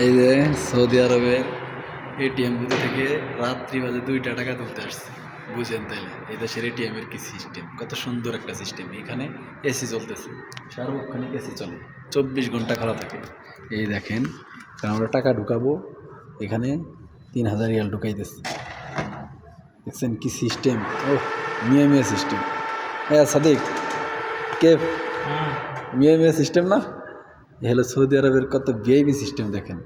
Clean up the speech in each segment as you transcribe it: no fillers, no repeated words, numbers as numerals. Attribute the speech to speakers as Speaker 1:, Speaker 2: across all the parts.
Speaker 1: এই যে সৌদি আরবের এটিএম বুথ থেকে রাত্রি বাজে 2টা টাকা তুলতে আসছে। বুঝেন তাইলে এই দেশের এটিএম এর কি সিস্টেম, কত সুন্দর একটা সিস্টেম। এখানে এসি চলতেছে, সার্বক্ষণিক এসি চলে, 24 ঘন্টা খোলা থাকে। এই দেখেন, কারণ আমরা টাকা ঢুকাবো, এখানে 3000 রিয়াল ঢুকাইতেছে। দেখছেন কি সিস্টেম? ও মিয়া মিয়া সিস্টেম। হ্যাঁ সাদিক, কে মিয়া মিয়া সিস্টেম না? হলো সৌদি আরবের কত ভিআইপি সিস্টেম দেখেন।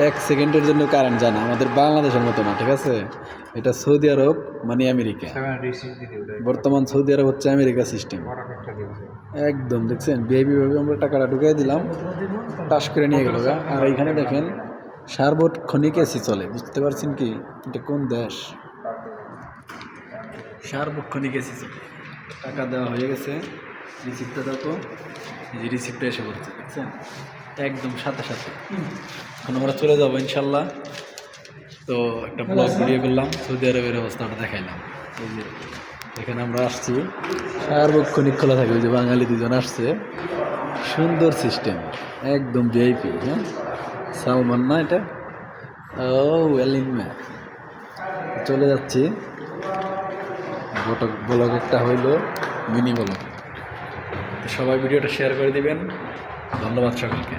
Speaker 1: 1 সেকেন্ডের জন্য কারেন্ট জানা, আমাদের বাংলাদেশের মতো না, ঠিক আছে? এটা সৌদি আরব মানে আমেরিকা। বর্তমান সৌদি আরব হচ্ছে আমেরিকা সিস্টেম একদম। দেখছেন ভিআইপি ভাবে আমরা টাকাটা ঢুকিয়ে দিলাম, টাস করে নিয়ে গেল। আর এইখানে দেখেন সার্বক্ষণিক এসি চলে। বুঝতে পারছেন কি এটা কোন দেশ? সার্বক্ষণিক এসি চলে। টাকা দেওয়া হয়ে গেছে, রিসিপ্টটা দাও তো। এই যে রিসিপ্টটা এসে পড়ছে, দেখছেন একদম সাথে সাথে। এখন আমরা চলে যাবো ইনশাল্লাহ। তো একটা ব্লগ ভিডিও করলাম, সৌদি আরবের অবস্থাটা দেখাইলাম। এই যে এখানে আমরা আসছি, সার্বক্ষণিক খোলা থাকে। ওই যে বাঙালি দুজন আসছে, সুন্দর সিস্টেম একদম ভিআইপি। হ্যাঁ সালমান না এটা? ও ওয়েলিংম্যান। চলে যাচ্ছি। ব্লগ একটা হইলো মিনি ব্লগ। সবাই ভিডিওটা শেয়ার করে দিবেন। ধন্যবাদ সকলকে।